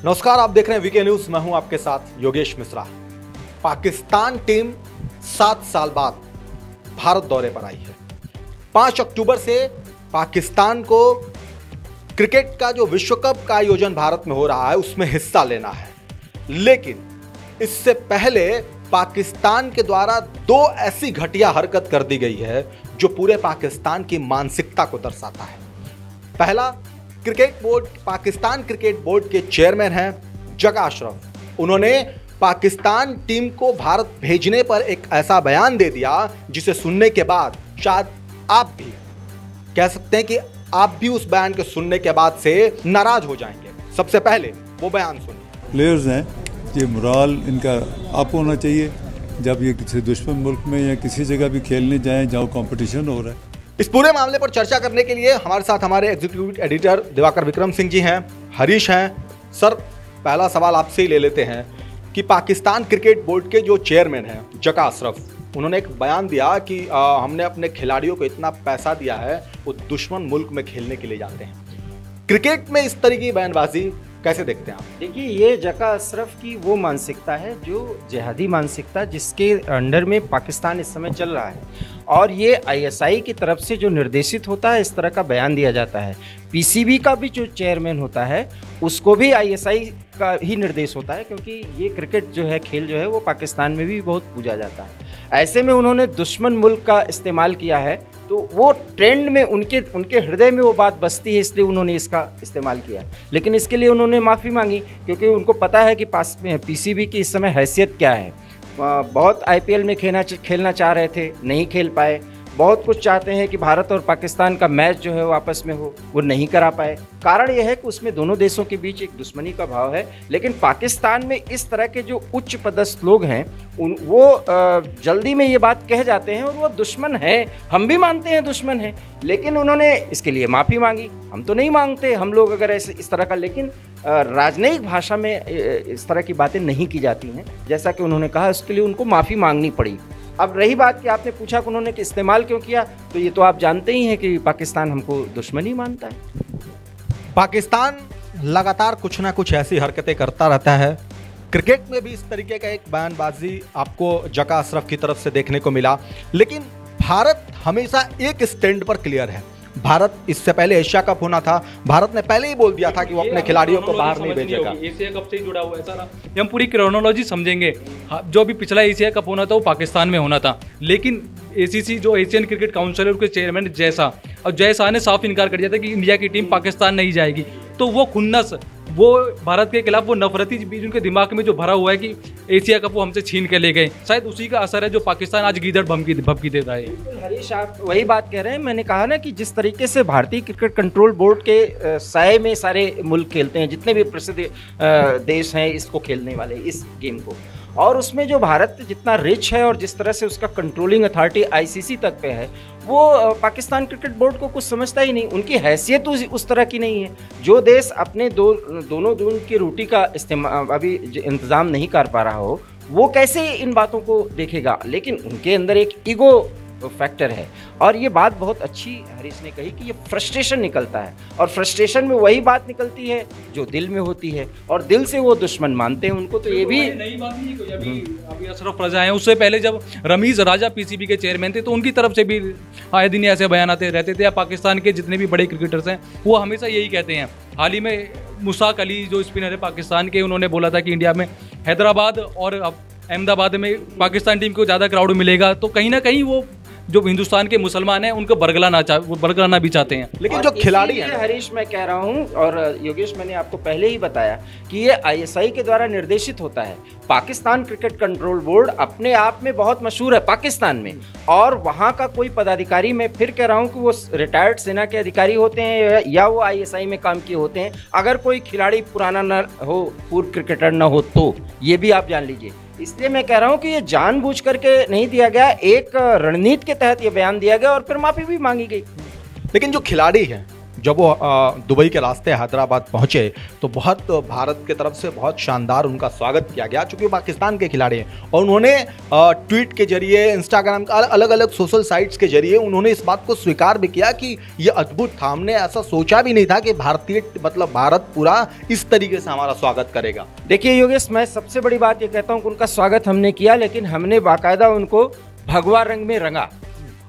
नमस्कार, आप देख रहे हैं वीके न्यूज। मैं हूं आपके साथ योगेश मिश्रा। पाकिस्तान टीम 7 साल बाद भारत दौरे पर आई है। 5 अक्टूबर से पाकिस्तान को क्रिकेट का जो विश्व कप का आयोजन भारत में हो रहा है उसमें हिस्सा लेना है, लेकिन इससे पहले पाकिस्तान के द्वारा 2 ऐसी घटिया हरकत कर दी गई है जो पूरे पाकिस्तान की मानसिकता को दर्शाता है। पहला, पाकिस्तान क्रिकेट बोर्ड के चेयरमैन हैं जका अशरफ। उन्होंने पाकिस्तान टीम को भारत भेजने पर एक ऐसा बयान दे दिया जिसे सुनने के बाद शायद आप भी कह सकते हैं कि आप भी उस बयान के सुनने के बाद से नाराज हो जाएंगे। सबसे पहले वो बयान सुनिए। प्लेयर्स हैं, ये मोराल इनका अप होना चाहिए जब ये किसी दुश्मन मुल्क में या किसी जगह भी खेलने जाएं जहाँ कंपटीशन हो रहा है। इस पूरे मामले पर चर्चा करने के लिए हमारे साथ हमारे एग्जीक्यूटिव एडिटर दिवाकर विक्रम सिंह जी हैं, हरीश हैं। सर, पहला सवाल आपसे ही ले लेते हैं कि पाकिस्तान क्रिकेट बोर्ड के जो चेयरमैन हैं जका अशरफ, उन्होंने एक बयान दिया कि हमने अपने खिलाड़ियों को इतना पैसा दिया है वो दुश्मन मुल्क में खेलने के लिए जाते हैं। क्रिकेट में इस तरह की बयानबाजी कैसे देखते हैं आप? देखिए, ये जका अशरफ की वो मानसिकता है जो जिहादी मानसिकता जिसके अंडर में पाकिस्तान इस समय चल रहा है, और ये आईएसआई की तरफ से जो निर्देशित होता है इस तरह का बयान दिया जाता है। पीसीबी का भी जो चेयरमैन होता है उसको भी आईएसआई का ही निर्देश होता है, क्योंकि ये क्रिकेट जो है, खेल जो है वो पाकिस्तान में भी बहुत पूजा जाता है। ऐसे में उन्होंने दुश्मन मुल्क का इस्तेमाल किया है, तो वो ट्रेंड में उनके हृदय में वो बात बसती है, इसलिए उन्होंने इसका इस्तेमाल किया। लेकिन इसके लिए उन्होंने माफ़ी मांगी, क्योंकि उनको पता है कि पास में पीसीबी की इस समय हैसियत क्या है। बहुत आईपीएल में खेलना चाह रहे थे, नहीं खेल पाए। बहुत कुछ चाहते हैं कि भारत और पाकिस्तान का मैच जो है वो आपस में हो, वो नहीं करा पाए। कारण यह है कि उसमें दोनों देशों के बीच एक दुश्मनी का भाव है। लेकिन पाकिस्तान में इस तरह के जो उच्च पदस्थ लोग हैं वो जल्दी में ये बात कह जाते हैं, और वो दुश्मन है, हम भी मानते हैं दुश्मन है, लेकिन उन्होंने इसके लिए माफ़ी मांगी। हम तो नहीं मांगते, हम लोग अगर ऐसे इस तरह का, लेकिन राजनयिक भाषा में इस तरह की बातें नहीं की जाती हैं। जैसा कि उन्होंने कहा, उसके लिए उनको माफ़ी मांगनी पड़ी। अब रही बात कि आपने पूछा कि उन्होंने इस्तेमाल क्यों किया, तो ये तो आप जानते ही हैं कि पाकिस्तान हमको दुश्मन ही मानता है। पाकिस्तान लगातार कुछ ना कुछ ऐसी हरकतें करता रहता है। क्रिकेट में भी इस तरीके का एक बयानबाजी आपको जका अशरफ की तरफ से देखने को मिला, लेकिन भारत हमेशा एक स्टैंड पर क्लियर है। भारत, इससे पहले एशिया कप होना था, भारत ने पहले ही बोल दिया था कि वो अपने खिलाड़ियों को बाहर नहीं भेजेगा। एशिया कप से जुड़ा हुआ है सारा, हम पूरी क्रोनोलॉजी समझेंगे। जो भी पिछला एशिया कप होना था वो पाकिस्तान में होना था, लेकिन एसीसी जो एशियन क्रिकेट काउंसिल के चेयरमैन जय शाह ने साफ इनकार कर दिया था कि इंडिया की टीम पाकिस्तान नहीं जाएगी। तो वो खुन्नस, वो भारत के खिलाफ वो नफरती बीज उनके दिमाग में जो भरा हुआ है कि एशिया कप वो हमसे छीन के ले गए, शायद उसी का असर है जो पाकिस्तान आज गीदड़ भभकी देता है। हरीश, आप वही बात कह रहे हैं। मैंने कहा ना कि जिस तरीके से भारतीय क्रिकेट कंट्रोल बोर्ड के साए में सारे मुल्क खेलते हैं, जितने भी प्रसिद्ध देश हैं इसको खेलने वाले, इस गेम को, और उसमें जो भारत जितना रिच है और जिस तरह से उसका कंट्रोलिंग अथॉरिटी आईसीसी तक पे है, वो पाकिस्तान क्रिकेट बोर्ड को कुछ समझता ही नहीं। उनकी हैसियत उस तरह की नहीं है। जो देश अपने दोनों दून की रोटी का अभी इंतज़ाम नहीं कर पा रहा हो, वो कैसे इन बातों को देखेगा। लेकिन उनके अंदर एक ईगो फैक्टर है, और ये बात बहुत अच्छी हरीश ने कही कि ये फ्रस्ट्रेशन निकलता है, और फ्रस्ट्रेशन में वही बात निकलती है जो दिल में होती है, और दिल से वो दुश्मन मानते हैं उनको। तो ये भी नई बात नहीं कोई। अभी अशरफ रजा हैं, उससे पहले जब रमीज राजा पीसीबी के चेयरमैन थे तो उनकी तरफ से भी आए दिन ऐसे बयान आते रहते थे। या पाकिस्तान के जितने भी बड़े क्रिकेटर्स हैं वो हमेशा यही कहते हैं। हाल ही में मुश्ताक अली जो स्पिनर है पाकिस्तान के, उन्होंने बोला था कि इंडिया में हैदराबाद और अहमदाबाद में पाकिस्तान टीम को ज़्यादा क्राउड मिलेगा। तो कहीं ना कहीं वो जो हिंदुस्तान के मुसलमान हैं उनको बरगलाना भी चाहते हैं। लेकिन जो खिलाड़ी हैं, हरीश, मैं कह रहा हूं, और योगेश, मैंने आपको पहले ही बताया कि ये आईएसआई के द्वारा निर्देशित होता है। पाकिस्तान क्रिकेट कंट्रोल बोर्ड अपने आप में बहुत मशहूर है पाकिस्तान में, और वहां का कोई पदाधिकारी, मैं फिर कह रहा हूं कि वो रिटायर्ड सेना के अधिकारी होते हैं या वो आईएसआई में काम किए होते हैं, अगर कोई खिलाड़ी पुराना न हो, पूर्व क्रिकेटर न हो, तो ये भी आप जान लीजिए। इसलिए मैं कह रहा हूं कि ये जानबूझ करके नहीं दिया गया, एक रणनीति के तहत ये बयान दिया गया और फिर माफी भी मांगी गई। लेकिन जो खिलाड़ी हैं, जब वो दुबई के रास्ते हैदराबाद पहुंचे तो बहुत भारत की तरफ से बहुत शानदार उनका स्वागत किया गया, चूँकि पाकिस्तान के खिलाड़ी हैं। और उन्होंने ट्वीट के जरिए, इंस्टाग्राम का अलग अलग सोशल साइट्स के जरिए उन्होंने इस बात को स्वीकार भी किया कि ये अद्भुत था, हमने ऐसा सोचा भी नहीं था कि भारत पूरा इस तरीके से हमारा स्वागत करेगा। देखिए योगेश, मैं सबसे बड़ी बात ये कहता हूँ कि उनका स्वागत हमने किया, लेकिन हमने बाकायदा उनको भगवा रंग में रंगा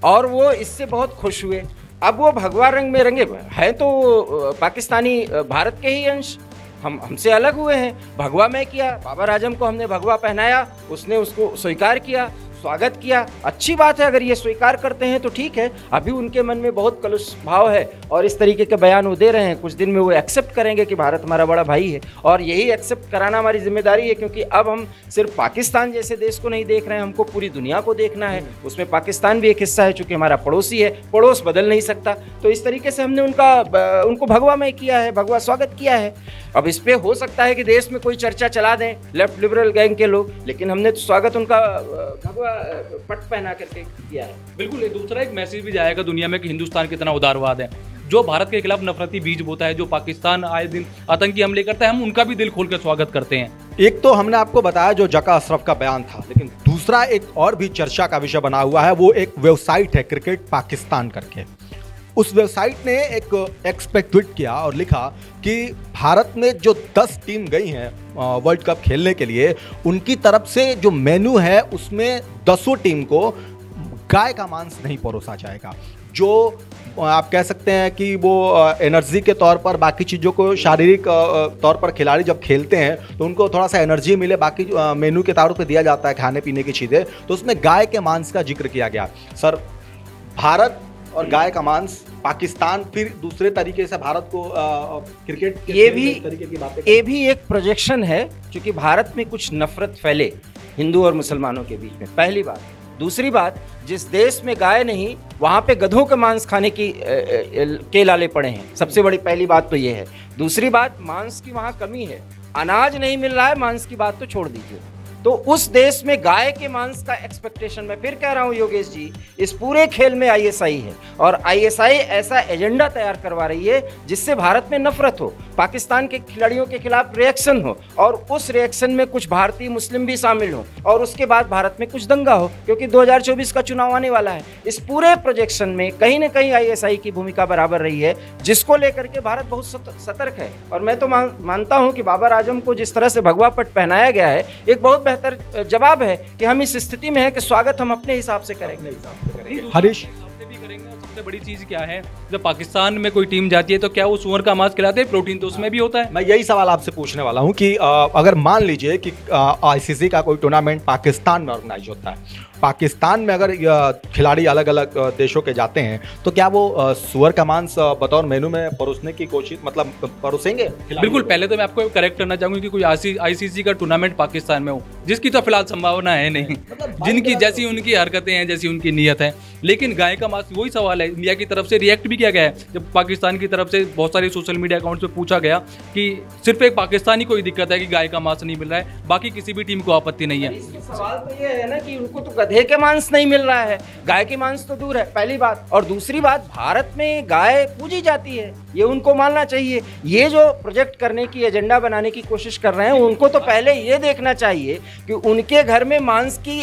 और वो इससे बहुत खुश हुए। अब वो भगवा रंग में रंगे हैं तो पाकिस्तानी भारत के ही अंश, हमसे अलग हुए हैं। भगवा में किया, बाबर आजम को हमने भगवा पहनाया, उसने उसको स्वीकार किया, स्वागत किया। अच्छी बात है, अगर ये स्वीकार करते हैं तो ठीक है। अभी उनके मन में बहुत कलुष भाव है और इस तरीके के बयान वो दे रहे हैं। कुछ दिन में वो एक्सेप्ट करेंगे कि भारत हमारा बड़ा भाई है और यही एक्सेप्ट कराना हमारी जिम्मेदारी है, क्योंकि अब हम सिर्फ पाकिस्तान जैसे देश को नहीं देख रहे हैं, हमको पूरी दुनिया को देखना है। उसमें पाकिस्तान भी एक हिस्सा है, चूँकि हमारा पड़ोसी है, पड़ोस बदल नहीं सकता। तो इस तरीके से हमने उनको भगवा में किया है, भगवा स्वागत किया है। अब इस पे हो सकता है कि देश में कोई चर्चा चला दें लेफ्ट लिबरल गैंग के लोग, लेकिन हमने तो स्वागत उनका भगवा पट पहना करके किया है। बिल्कुल, ये दूसरा एक मैसेज भी जाएगा दुनिया में कि हिंदुस्तान कितना उदारवाद है। जो भारत के खिलाफ नफरती बीज बोता है, जो पाकिस्तान आए दिन आतंकी हमले करता है, हम उनका भी दिल खोल कर स्वागत करते हैं। एक तो हमने आपको बताया जो जका अशरफ का बयान था, लेकिन दूसरा एक और भी चर्चा का विषय बना हुआ है, वो एक वेबसाइट है क्रिकेट पाकिस्तान करके। उस वेबसाइट ने एक एक्सपेक्ट ट्वीट किया और लिखा कि भारत में जो 10 टीम गई हैं वर्ल्ड कप खेलने के लिए, उनकी तरफ से जो मेनू है उसमें 10 टीम को गाय का मांस नहीं परोसा जाएगा। जो आप कह सकते हैं कि वो एनर्जी के तौर पर, बाकी चीज़ों को शारीरिक तौर पर खिलाड़ी जब खेलते हैं तो उनको थोड़ा सा एनर्जी मिले, बाकी मेनू के तौर पर दिया जाता है खाने पीने की चीज़ें, तो उसमें गाय के मांस का जिक्र किया गया। सर, भारत और गाय का मांस, पाकिस्तान फिर दूसरे तरीके से भारत को क्रिकेट के तरीके की बातें, ये भी एक प्रोजेक्शन है, क्योंकि भारत में कुछ नफरत फैले हिंदू और मुसलमानों के बीच में, पहली बात। दूसरी बात, जिस देश में गाय नहीं वहाँ पे गधों के मांस खाने के लाले पड़े हैं, सबसे बड़ी पहली बात तो ये है। दूसरी बात, मांस की वहाँ कमी है, अनाज नहीं मिल रहा है, मांस की बात तो छोड़ दीजिए। तो उस देश में गाय के मांस का एक्सपेक्टेशन, मैं फिर कह रहा हूं योगेश जी, इस पूरे खेल में आईएसआई है और आईएसआई ऐसा एजेंडा तैयार करवा रही है जिससे भारत में नफरत हो, पाकिस्तान के खिलाड़ियों के खिलाफ रिएक्शन हो और उस रिएक्शन में कुछ भारतीय मुस्लिम भी शामिल हो और उसके बाद भारत में कुछ दंगा हो, क्योंकि 2024 का चुनाव आने वाला है। इस पूरे प्रोजेक्शन में कहीं ना कहीं आईएसआई की भूमिका बराबर रही है, जिसको लेकर के भारत बहुत सतर्क है। और मैं तो मानता हूँ कि बाबर आजम को जिस तरह से भगवा पट पहनाया गया है, एक बहुत बेहतर जवाब है कि हम इस स्थिति में है कि स्वागत हम अपने हिसाब से करेंगे। हरीश, सबसे बड़ी चीज क्या है, जब पाकिस्तान में कोई टीम जाती है तो क्या वो सुअर का मांस खिलाते हैं? प्रोटीन तो उसमें भी होता है। मैं यही सवाल आपसे पूछने वाला हूं कि अगर मान लीजिए कि आईसीसी का कोई टूर्नामेंट पाकिस्तान में ऑर्गेनाइज होता है, पाकिस्तान में अगर खिलाड़ी अलग अलग देशों के जाते हैं, तो क्या वो सुअर का मांस बतौर मेनू में परोसने की कोशिश, मतलब परोसेंगे? बिल्कुल, पहले तो मैं आपको करेक्ट करना चाहूंगा कि कोई आईसीसी का टूर्नामेंट पाकिस्तान में हो, जिसकी तो फिलहाल संभावना है नहीं, जिनकी जैसी उनकी हरकतें हैं, जैसी उनकी नीयत है। लेकिन गाय का मांस, वही सवाल है, इंडिया की तरफ से रिएक्ट भी किया गया है। जब पाकिस्तान की तरफ से बहुत सारे सोशल मीडिया अकाउंट पे पूछा गया कि सिर्फ एक पाकिस्तानी को ही दिक्कत है कि गाय का मांस नहीं मिल रहा है, बाकी किसी भी टीम को आपत्ति नहीं है। सवाल तो ये है ना कि उनको तो गधे के मांस नहीं मिल रहा है, गाय के मांस तो दूर है, पहली बात। और दूसरी बात, भारत में गाय पूजी जाती है, ये उनको मानना चाहिए। ये जो प्रोजेक्ट करने की, एजेंडा बनाने की कोशिश कर रहे हैं, उनको तो पहले ये देखना चाहिए कि उनके घर में मांस की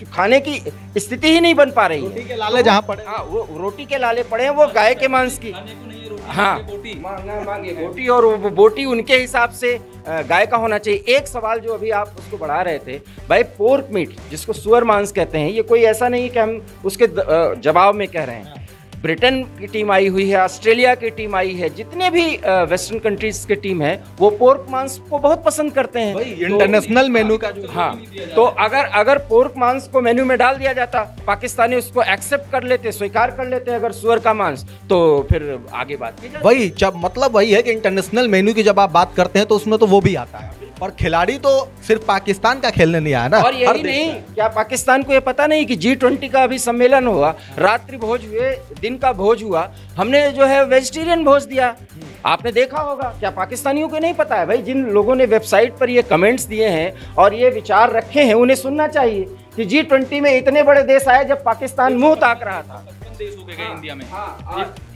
खाने की स्थिति ही नहीं बन पा रही है। रोटी के लाले जहां पड़े, हाँ, वो रोटी के लाले पड़े हैं, वो गाय के मांस की, हाँ, मांगे बोटी, और वो बोटी उनके हिसाब से गाय का होना चाहिए। एक सवाल जो अभी आप उसको बढ़ा रहे थे, भाई पोर्क मीट जिसको सुअर मांस कहते हैं, ये कोई ऐसा नहीं कि हम उसके जवाब में कह रहे हैं। ब्रिटेन की टीम आई हुई है, ऑस्ट्रेलिया की टीम आई है, जितने भी वेस्टर्न कंट्रीज के टीम है वो पोर्क मांस को बहुत पसंद करते हैं। इंटरनेशनल मेनू का जो, हाँ, तो अगर पोर्क मांस को मेन्यू में डाल दिया जाता, पाकिस्तानी उसको एक्सेप्ट कर लेते, स्वीकार कर लेते अगर सुअर का मांस, तो फिर आगे बात की जाती। वही जब मतलब वही है कि इंटरनेशनल मेन्यू की जब आप बात करते हैं तो उसमें तो वो भी आता है, और खिलाड़ी तो सिर्फ पाकिस्तान का खेलने नहीं आया ना। और यही नहीं, क्या पाकिस्तान को ये पता नहीं कि G20 का अभी सम्मेलन हुआ, रात्रि भोज हुए, दिन का भोज हुआ, हमने जो है वेजिटेरियन भोज दिया, आपने देखा होगा। क्या पाकिस्तानियों को नहीं पता है? भाई, जिन लोगों ने वेबसाइट पर ये कमेंट्स दिए हैं और ये विचार रखे हैं, उन्हें सुनना चाहिए कि G20 में इतने बड़े देश आए जब पाकिस्तान मुंह ताक रहा था। देश हो गए इंडिया में।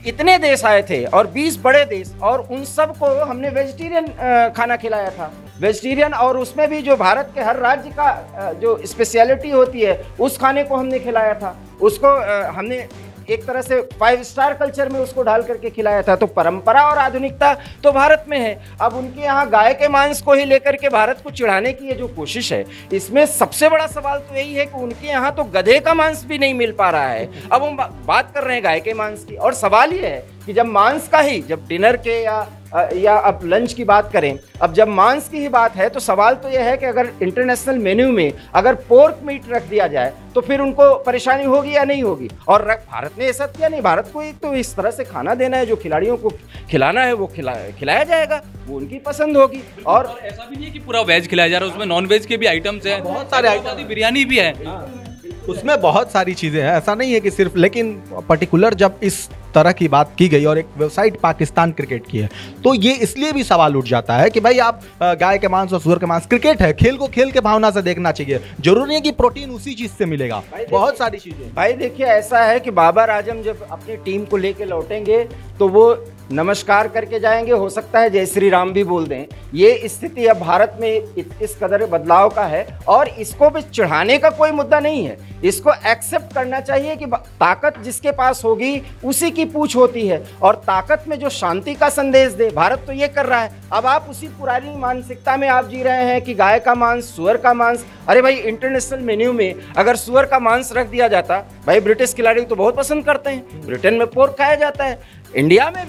इतने देश आए थे और 20 बड़े देश, और उन सब को हमने वेजिटेरियन खाना खिलाया था, वेजिटेरियन। और उसमें भी जो भारत के हर राज्य का जो स्पेशलिटी होती है उस खाने को हमने खिलाया था। उसको हमने एक तरह से 5 स्टार कल्चर में उसको ढाल करके खिलाया था। तो परंपरा और आधुनिकता तो भारत में है। अब उनके यहाँ गाय के मांस को ही लेकर के भारत को चिढ़ाने की ये जो कोशिश है, इसमें सबसे बड़ा सवाल तो यही है कि उनके यहाँ तो गधे का मांस भी नहीं मिल पा रहा है। अब हम बात कर रहे हैं गाय के मांस की, और सवाल ये है कि जब मांस का ही, जब डिनर के या अब लंच की बात करें, अब जब मांस की ही बात है, तो सवाल तो यह है कि अगर इंटरनेशनल मेन्यू में अगर पोर्क मीट रख दिया जाए तो फिर उनको परेशानी होगी या नहीं होगी। और भारत ने ऐसा किया नहीं। भारत को एक तो इस तरह से खाना देना है, जो खिलाड़ियों को खिलाना है वो खिलाया जाएगा, वो उनकी पसंद होगी। और ऐसा भी नहीं है कि पूरा वेज खिलाया जा रहा है, उसमें नॉन वेज के भी आइटम्स हैं, बहुत सारे आइटम, बिरयानी भी है, उसमें बहुत सारी चीज़ें हैं। ऐसा नहीं है कि सिर्फ, लेकिन पर्टिकुलर जब इस तरह की बात की गई और एक वेबसाइट पाकिस्तान क्रिकेट की है, तो ये इसलिए भी सवाल उठ जाता है कि भाई आप गाय के मांस और सूअर के मांस, क्रिकेट है, खेल को खेल के भावना से देखना चाहिए। जरूरी नहीं है कि प्रोटीन उसी चीज से मिलेगा, बहुत सारी चीजें। भाई देखिए, ऐसा है कि बाबर आजम जब अपनी टीम को लेके लौटेंगे तो वो नमस्कार करके जाएंगे, हो सकता है जय श्री राम भी बोल दें। ये स्थिति अब भारत में इस कदर बदलाव का है, और इसको भी चढ़ाने का कोई मुद्दा नहीं है। इसको एक्सेप्ट करना चाहिए कि ताकत जिसके पास होगी उसी की पूछ होती है, और ताकत में जो शांति का संदेश दे, भारत तो ये कर रहा है। अब आप उसी पुरानी मानसिकता में आप जी रहे हैं कि गाय का मांस, सूअर का मांस। अरे भाई, इंटरनेशनल मेन्यू में अगर सूअर का मांस रख दिया जाता, भाई ब्रिटिश खिलाड़ी तो बहुत पसंद करते हैं, ब्रिटेन में पोर्क खाया जाता है, इंडिया में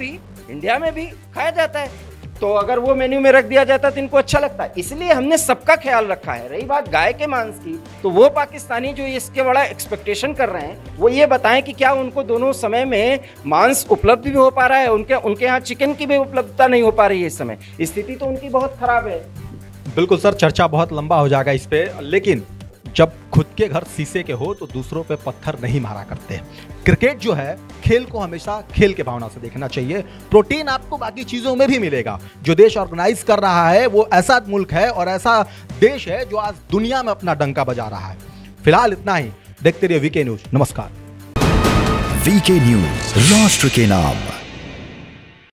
भी खाया जाता है, तो अगर वो मेन्यू में रख दिया जाता तो इनको अच्छा लगता है। इसलिए हमने सबका ख्याल रखा है। रही बात गाय के मांस की, तो वो पाकिस्तानी जो इसके बड़ा एक्सपेक्टेशन कर रहे हैं, वो ये बताएं कि क्या उनको दोनों समय में मांस उपलब्ध भी हो पा रहा है। उनके यहाँ चिकन की भी उपलब्धता नहीं हो पा रही है इस समय। स्थिति तो उनकी बहुत खराब है। बिल्कुल सर, चर्चा बहुत लंबा हो जाएगा इस पे, लेकिन जब खुद के घर शीशे के हो तो दूसरों पे पत्थर नहीं मारा करते। क्रिकेट जो है, खेल को हमेशा खेल के भावना से देखना चाहिए। प्रोटीन आपको बाकी चीजों में भी मिलेगा। जो देश ऑर्गेनाइज कर रहा है वो ऐसा मुल्क है और ऐसा देश है जो आज दुनिया में अपना डंका बजा रहा है। फिलहाल इतना ही। देखते रहिए वीके न्यूज। नमस्कार। वीके न्यूज, राष्ट्र के नाम।